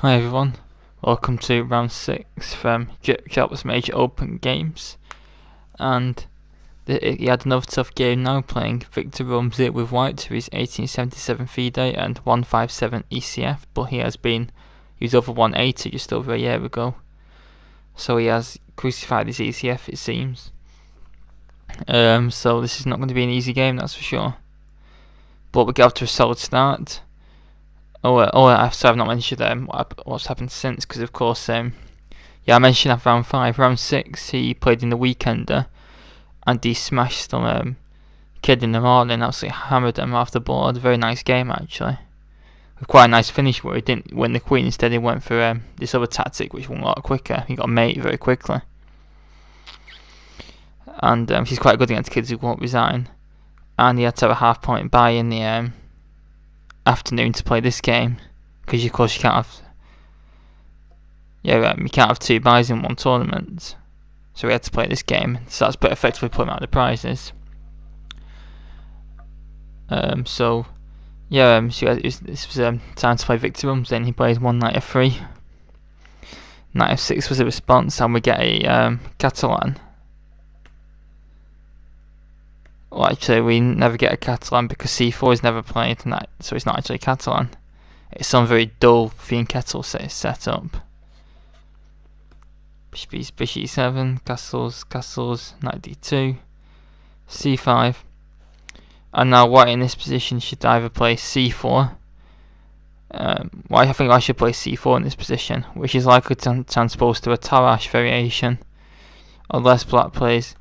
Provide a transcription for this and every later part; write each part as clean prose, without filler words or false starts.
Hi everyone, welcome to round 6 from Jalop's Major Open Games, and he had another tough game now, playing Victor Rumsey with white to his 1877 FIDE and 157 ECF, but he was over 180 just over a year ago, so he has crucified his ECF it seems. So this is not going to be an easy game, that's for sure, but we get off to a solid start. I've not mentioned what's happened since, because of course, I mentioned after round 5, round 6 he played in the weekender, and he smashed some kid in the morning, absolutely hammered him off the board. Very nice game actually, with quite a nice finish where he didn't win the queen, instead he went for this other tactic which won a lot quicker. He got mate very quickly, and he's quite good against kids who won't resign, and he had to have a half point bye in the afternoon to play this game, because of course you can't have two buys in one tournament, so we had to play this game, so that's effectively put him out of the prizes. So this was time to play Victor Rumsey. Then he plays one Nf3 Nf6 was a response, and we get a Catalan. Well, actually, we never get a Catalan because C4 is never played, so it's not actually Catalan. It's some very dull Fiend Kettle set up. Bg2 castles, knight d2, c5, and now white in this position should either play c4. I think I should play c4 in this position, which is likely to transpose to a Tarrasch variation, unless black plays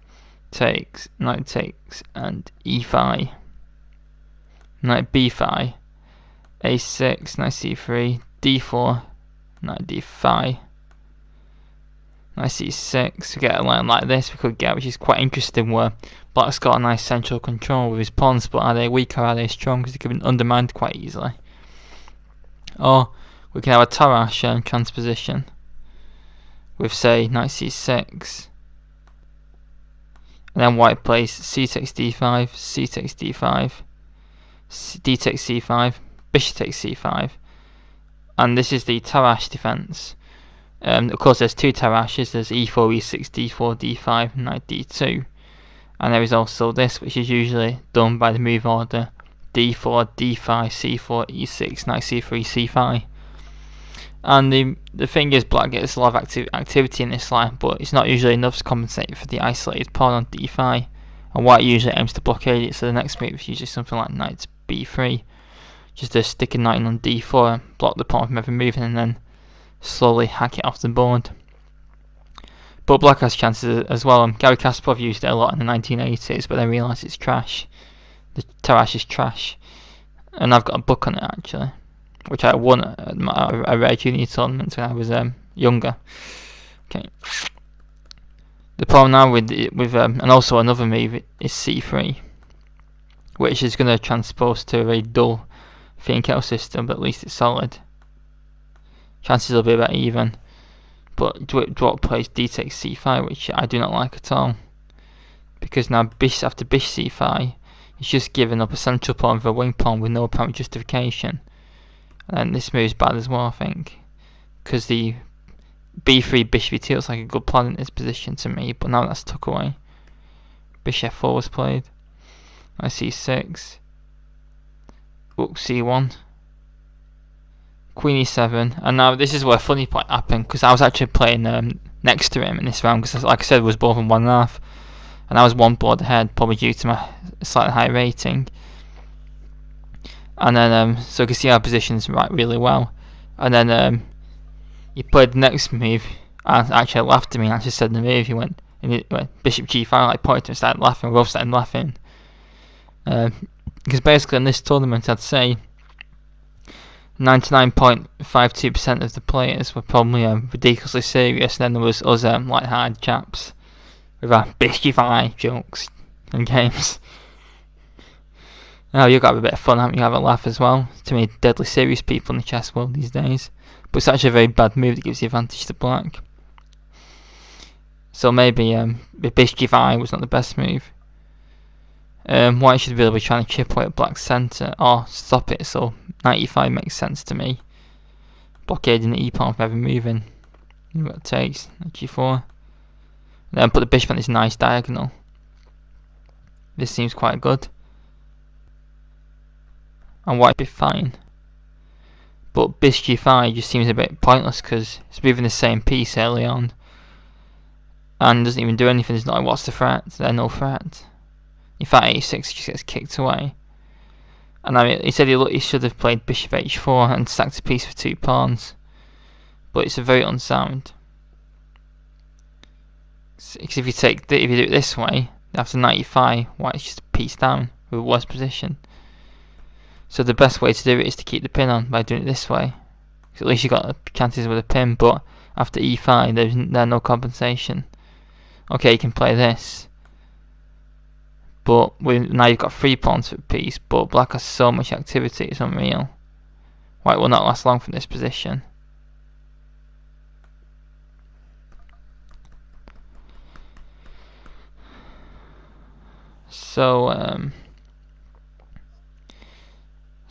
knight takes, and e5, knight b5, a6, knight c3, d4, knight d5, knight c6. We get a line like this we could get, which is quite interesting, where black's got a nice central control with his pawns, but are they weak or are they strong, because they can be undermined quite easily. Or we can have a Tarrasch transposition with, say, knight c6, and then white plays c takes d5, c takes d5, d takes c5, bishop takes c5, and this is the Tarrasch defense. Of course there's two Tarrasches, there's e4, e6, d4, d5, knight d2, and there is also this, which is usually done by the move order d4, d5, c4, e6, knight c3, c5. And the thing is, black gets a lot of activity in this line, but it's not usually enough to compensate for the isolated pawn on d5, and white usually aims to blockade it, so the next move is usually something like knight b3, just to stick a knight on d4 and block the pawn from ever moving, and then slowly hack it off the board. But black has chances as well. Garry Kasparov used it a lot in the 1980s, but then realised it's trash. The Tarrasch is trash, and I've got a book on it actually, which I won at a rare junior tournament when I was younger. Okay. The problem now with and also another move is c3, which is going to transpose to a very dull Fiend Kettle system, but at least it's solid. Chances will be about even, but Dwok plays d takes c5, which I do not like at all, because now after bishop c5, it's just giving up a central pawn for a wing pawn with no apparent justification. And this move is bad as well, I think, because the b3 bishop e2 looks like a good plan in this position to me, but now that's tucked away. Bishop f4 was played, knight c6, rook c1, queen e7, and now this is where a funny point happened, because I was actually playing next to him in this round, because like I said, it was both in 1.5, and I was one board ahead, probably due to my slightly high rating. And then so you can see our positions right really well, and then he played the next move, and actually laughed at me and actually said the move, he went bishop g5, like pointed and started laughing. We both started laughing, because basically in this tournament I'd say 99.52% of the players were probably ridiculously serious, and then there was us light-hearted chaps with our bishop g5 jokes and games. Now you've got to have a bit of fun, haven't you? Have a laugh as well. To me, deadly serious people in the chess world these days. But it's actually a very bad move that gives the advantage to black. So maybe bishop g5 was not the best move. White should really be trying to chip away at black's centre or stop it, so knight e5 makes sense to me. blockading the e-pawn from ever moving. What takes g4. Then put the bishop on this nice diagonal. This seems quite good. And white be fine. But bishop g5 just seems a bit pointless because it's moving the same piece early on. And doesn't even do anything. It's not like, what's the threat? There's no threat. In fact, h6 just gets kicked away. And I mean, he said he should have played bishop h4 and stacked a piece for 2 pawns. But it's a very unsound. Because if you do it this way, after knight e5, white's just a piece down with a worse position. So the best way to do it is to keep the pin on by doing it this way. Because at least you got chances with a pin. But after e5, there's no compensation. Okay, you can play this. But now you've got 3 pawns for a piece. But black has so much activity, it's unreal. White will not last long from this position. So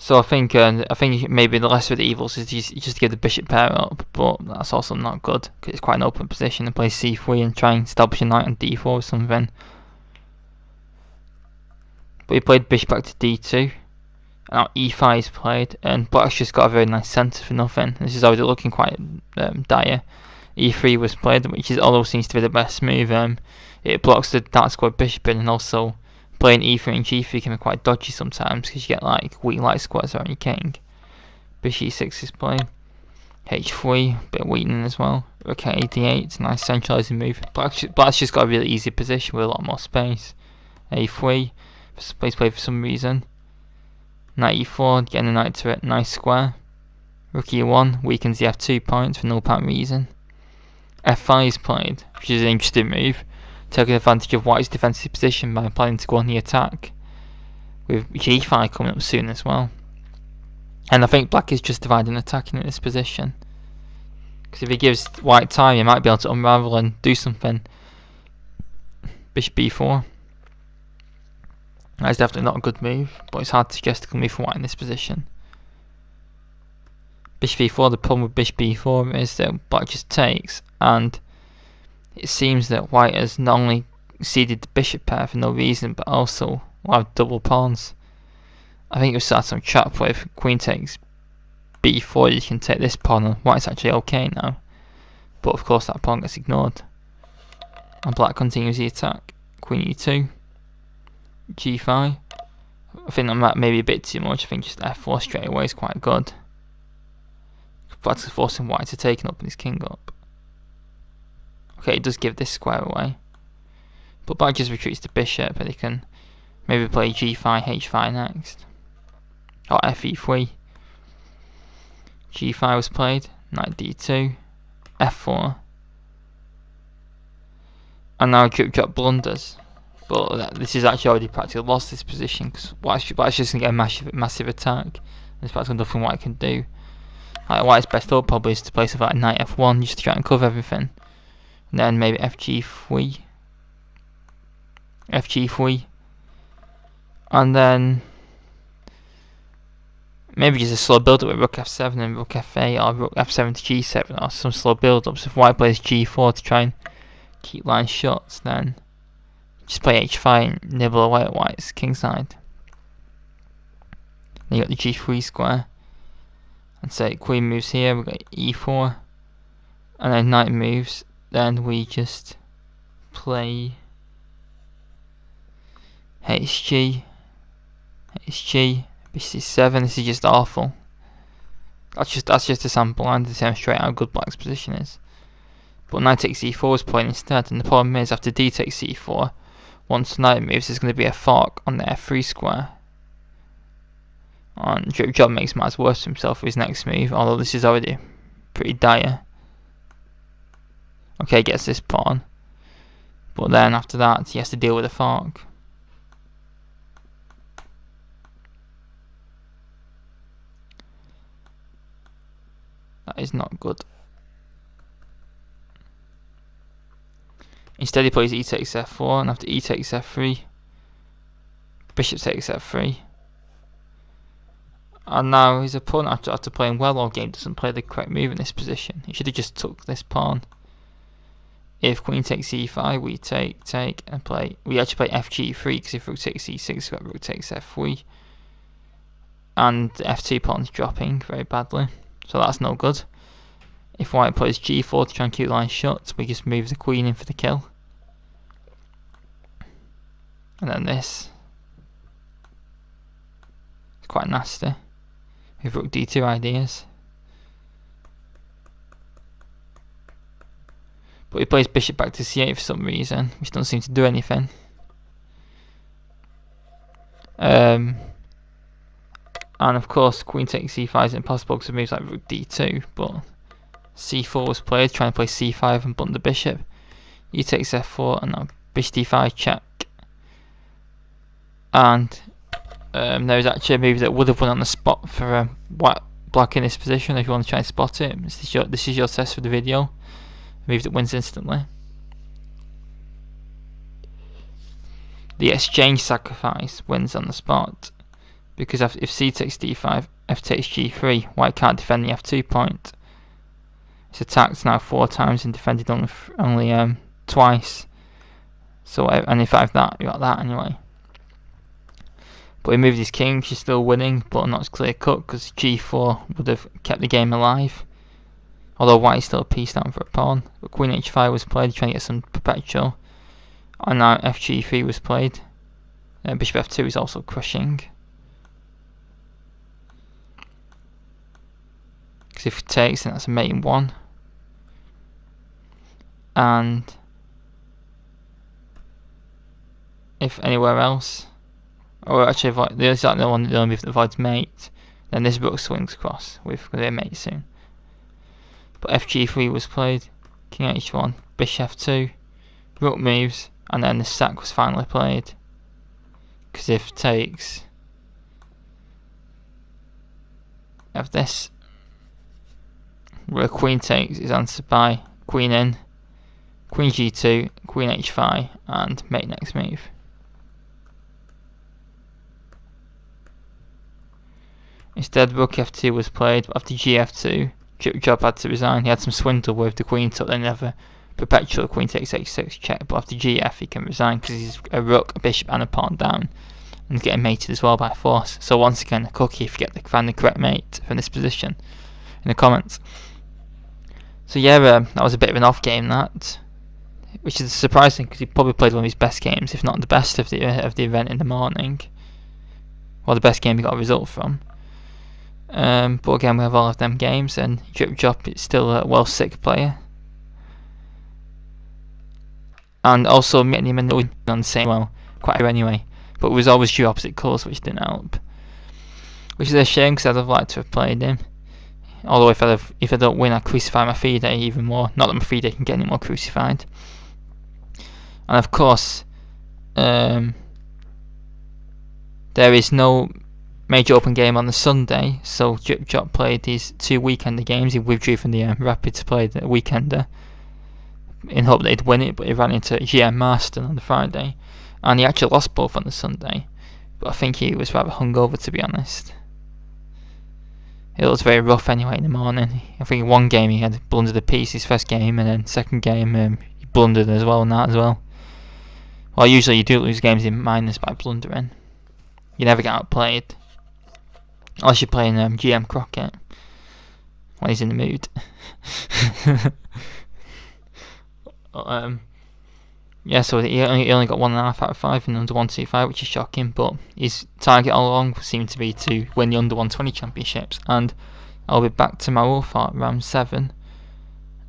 I think maybe the lesser of the evils is just to give the bishop pair up, but that's also not good because it's quite an open position to play c3 and try and establish a knight on d4 or something. But he played bishop back to d2, and now e5 is played, and black's just got a very nice centre for nothing. This is already looking quite dire. e3 was played, which although seems to be the best move. It blocks the dark square bishop in, and also playing e3 and g3 can be quite dodgy sometimes because you get like weak light squares around your king. Bishop e6 is played. h3, bit of weakening as well. Okay, d8, nice centralising move. Black's just got a really easy position with a lot more space. a3, place played for some reason. Knight e4, getting a knight to it, nice square. Rook e1, weakens the f2 point for no apparent reason. f5 is played, which is an interesting move. Taking advantage of white's defensive position by planning to go on the attack, with g5 coming up soon as well. And I think black is justified in attacking in this position, because if he gives white time, he might be able to unravel and do something. Bishop b4. That's definitely not a good move, but it's hard to suggest a good move for white in this position. Bishop e4, the problem with bishop b4 is that black just takes, and it seems that white has not only ceded the bishop pair for no reason, but also will have double pawns. I think you'll start some trap where if queen takes b4, you can take this pawn, and white's actually okay now. But of course that pawn gets ignored. And black continues the attack. Queen e2, g5. I think that might maybe a bit too much. I think just f4 straight away is quite good. Black's forcing white to take and open his king up. Okay, it does give this square away, but black just retreats the bishop, and he can maybe play g5, h5 next, or fe3. g5 was played, knight d2, f4, and now drip drop blunders. But this is actually already practically lost this position because black's just going to get a massive attack. There's practically nothing white can do. Like, white's best thought probably is to play something like knight f1 just to try and cover everything. And then maybe fg3, and then maybe just a slow build up with rook f7 and rook f8, or rook f7 to g7, or some slow build ups. If white plays g4 to try and keep line shots, then just play h5 and nibble away at white's kingside. Then you got the g3 square, and say queen moves here, we got e4, and then knight moves. Then we just play hg, bishop c7. This is just awful. That's just a sample line to demonstrate how good black's position is. But knight takes e4 is played instead, and the problem is after d takes e4, once knight moves, there's going to be a fork on the f3 square. And drip drop makes matters worse for himself with his next move, although this is already pretty dire. Okay, gets this pawn, but then after that he has to deal with a fork. That is not good. Instead he plays e takes f4, and after e takes f3, bishop takes f3, And now his opponent, after playing well all game, doesn't play the correct move in this position. He should have just took this pawn. If queen takes e5, we take, and play. We actually play fg3 because if rook takes e6, we've got rook takes f3. And the f2 pawn's dropping very badly, so that's no good. If white plays g4 to try and keep the line shut, we just move the queen in for the kill. And then this. It's quite nasty. With rook d2 ideas. But he plays bishop back to c8 for some reason, which doesn't seem to do anything. And of course, queen takes c5 is impossible because of moves like rook d2, but c4 was played, trying to play c5 and blunt the bishop. E takes f4, and now bd5 check. And there's actually a move that would have won on the spot for black in this position. If you want to try and spot it, this is your test for the video. A move that wins instantly. The exchange sacrifice wins on the spot, because if c takes d5, f takes g3, white can't defend the f2 point. It's attacked now 4 times and defended only twice. So and if I have that, you got that anyway. But he moved his king, she's still winning, but not as clear cut because g4 would have kept the game alive. Although white is still a piece down for a pawn. But queen h5 was played, trying to get some perpetual. And now fg3 was played. Bishop f2 is also crushing. Because if it takes, then that's a mate in 1. And if anywhere else, or actually there's like the only move that avoids mate, then this rook swings across with their mate soon. But fg3 was played, king h1, bishop f2, rook moves, and then the sack was finally played. Because if takes, have this, where queen takes is answered by queen in, queen g2, queen h5, and mate next move. Instead, rook f2 was played, but after gf2, Job had to resign. He had some swindle where if the queen took, they never perpetual queen takes h6 check, but after gf he can resign because he's a rook, a bishop and a pawn down, and he's getting mated as well by force. So once again, a cookie if you get find the correct mate from this position in the comments. So yeah, that was a bit of an off game, that, which is surprising because he probably played one of his best games, if not the best of the event in the morning, or the best game he got a result from. But again, we have all of them games, and Drip Drop is still a well sick player. And also meeting him and on the same, well, quite anyway, but it was always due opposite colours, which didn't help. Which is a shame because I'd have liked to have played him. Although if I don't win, I crucify my FIDE even more. Not that my FIDE can get any more crucified. And of course, there is no major open game on the Sunday, so Drip Drop played these 2 weekender games. He withdrew from the Rapid to play the weekender in hope that he'd win it, but he ran into GM Marston on the Friday, and he actually lost both on the Sunday. But I think he was rather hungover, to be honest. It was very rough anyway in the morning. I think in one game he had blundered a piece, his first game, and then second game he blundered as well, and that as well. Well, usually you do lose games in minors by blundering. You never get outplayed. Unless you're playing GM Crockett when he's in the mood. Yeah, so he only got 1.5 out of 5 in under 125, which is shocking, but his target all along seemed to be to win the under 120 championships, and I'll be back tomorrow for round 7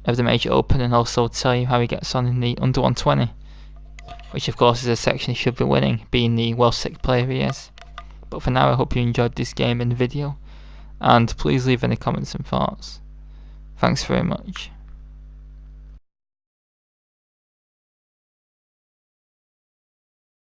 of the Major Open, and also tell you how he gets on in the under 120, which of course is a section he should be winning, being the well sick player he is. But for now, I hope you enjoyed this game and video, and please leave any comments and thoughts. Thanks very much.